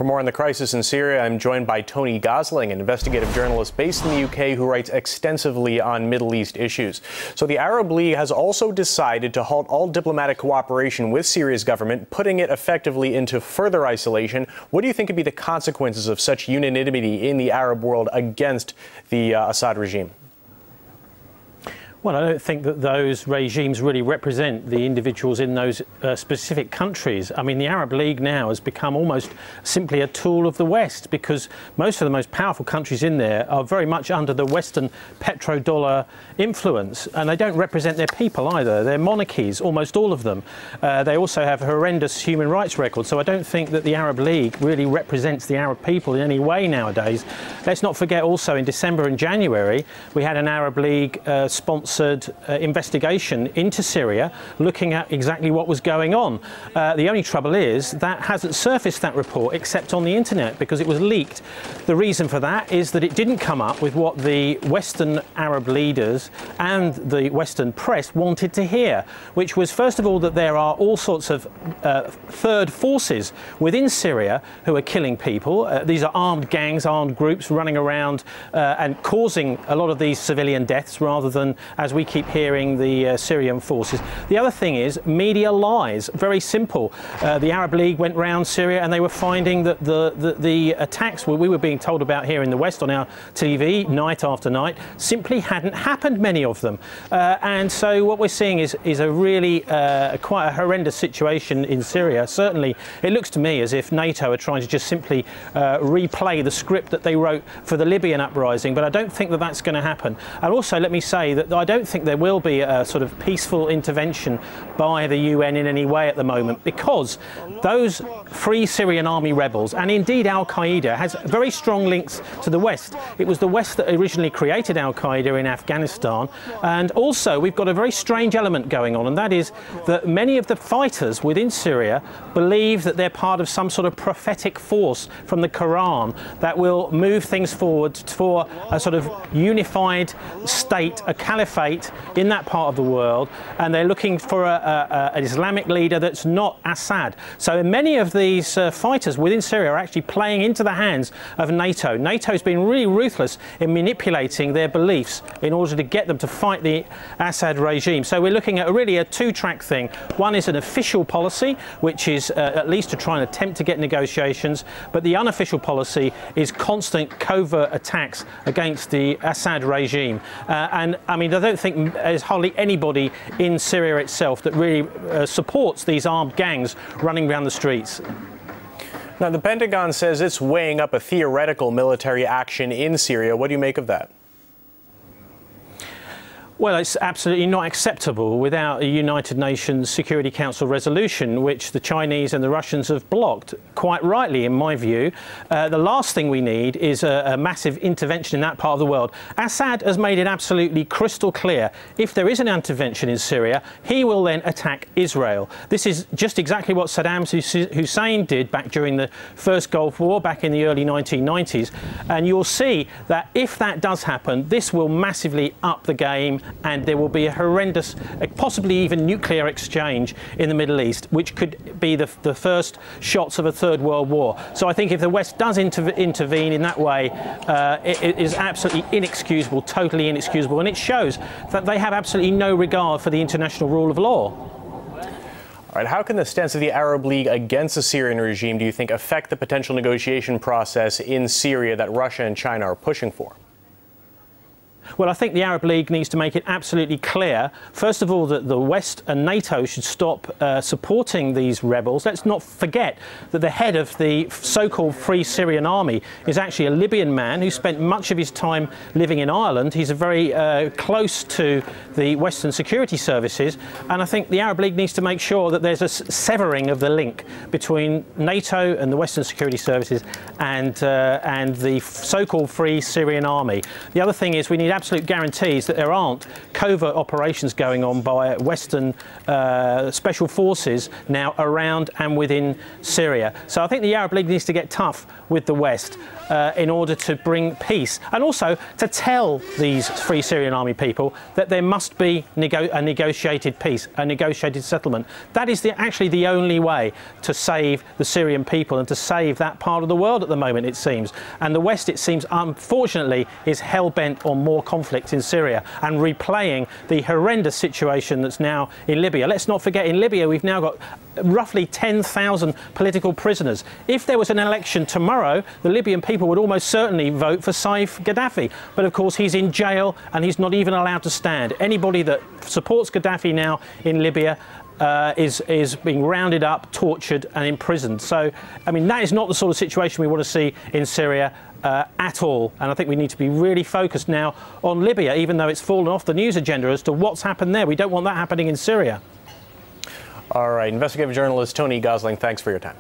For more on the crisis in Syria, I'm joined by Tony Gosling, an investigative journalist based in the UK who writes extensively on Middle East issues. So the Arab League has also decided to halt all diplomatic cooperation with Syria's government, putting it effectively into further isolation. What do you think could be the consequences of such unanimity in the Arab world against the Assad regime? Well, I don't think that those regimes really represent the individuals in those specific countries. I mean, the Arab League now has become almost simply a tool of the West, because most of the most powerful countries in there are very much under the Western petrodollar influence, and they don't represent their people either. They're monarchies, almost all of them. They also have horrendous human rights records, so I don't think that the Arab League really represents the Arab people in any way nowadays. Let's not forget also in December and January, we had an Arab League sponsored investigation into Syria, looking at exactly what was going on. The only trouble is that hasn't surfaced, that report, except on the internet, because it was leaked. The reason for that is that it didn't come up with what the Western Arab leaders and the Western press wanted to hear, which was, first of all, that there are all sorts of third forces within Syria who are killing people. These are armed gangs, armed groups running around and causing a lot of these civilian deaths, rather than, as we keep hearing, the Syrian forces. The other thing is media lies. Very simple. The Arab League went round Syria and they were finding that the attacks we were being told about here in the West on our TV night after night simply hadn't happened, many of them. And so what we're seeing is a really quite a horrendous situation in Syria. Certainly it looks to me as if NATO are trying to just simply replay the script that they wrote for the Libyan uprising, but I don't think that that's going to happen. And also let me say that I don't think there will be a sort of peaceful intervention by the UN in any way at the moment, because those Free Syrian Army rebels, and indeed Al-Qaeda, has very strong links to the West. It was the West that originally created Al-Qaeda in Afghanistan, and also we've got a very strange element going on, and that is that many of the fighters within Syria believe that they're part of some sort of prophetic force from the Quran that will move things forward for a sort of unified state, a caliphate in that part of the world, and they're looking for an Islamic leader that's not Assad. So many of these fighters within Syria are actually playing into the hands of NATO. NATO's been really ruthless in manipulating their beliefs in order to get them to fight the Assad regime. So we're looking at really a two-track thing. One is an official policy, which is at least to try and attempt to get negotiations, but the unofficial policy is constant covert attacks against the Assad regime. And I mean, I don't think there's hardly anybody in Syria itself that really supports these armed gangs running around the streets. Now, the Pentagon says it's weighing up a theoretical military action in Syria. What do you make of that? Well, it's absolutely not acceptable without a United Nations Security Council resolution, which the Chinese and the Russians have blocked, quite rightly in my view. The last thing we need is a massive intervention in that part of the world. Assad has made it absolutely crystal clear, if there is an intervention in Syria, he will then attack Israel. This is just exactly what Saddam Hussein did back during the First Gulf War, back in the early 1990s. And you'll see that if that does happen, this will massively up the game, and there will be a horrendous, possibly even nuclear exchange in the Middle East, which could be the first shots of a third world war. So I think if the West does intervene in that way, it is absolutely inexcusable, totally inexcusable, and it shows that they have absolutely no regard for the international rule of law. All right, how can the stance of the Arab League against the Syrian regime, do you think, affect the potential negotiation process in Syria that Russia and China are pushing for? Well, I think the Arab League needs to make it absolutely clear, first of all, that the West and NATO should stop supporting these rebels. Let's not forget that the head of the so-called Free Syrian Army is actually a Libyan man who spent much of his time living in Ireland. He's very close to the Western security services, and I think the Arab League needs to make sure that there's a severing of the link between NATO and the Western security services and the so-called Free Syrian Army. The other thing is we need absolute guarantees that there aren't covert operations going on by Western special forces now around and within Syria. So I think the Arab League needs to get tough with the West in order to bring peace, and also to tell these Free Syrian Army people that there must be a negotiated peace, a negotiated settlement. That is actually the only way to save the Syrian people and to save that part of the world at the moment, it seems. And the West, it seems, unfortunately, is hell-bent on more conflict in Syria and replaying the horrendous situation that's now in Libya. Let's not forget, in Libya we've now got roughly 10,000 political prisoners. If there was an election tomorrow, the Libyan people would almost certainly vote for Saif Gaddafi. But of course he's in jail and he's not even allowed to stand. Anybody that supports Gaddafi now in Libya is being rounded up, tortured and imprisoned. So, I mean, that is not the sort of situation we want to see in Syria at all. And I think we need to be really focused now on Libya, even though it's fallen off the news agenda, as to what's happened there. We don't want that happening in Syria. All right, investigative journalist Tony Gosling, thanks for your time.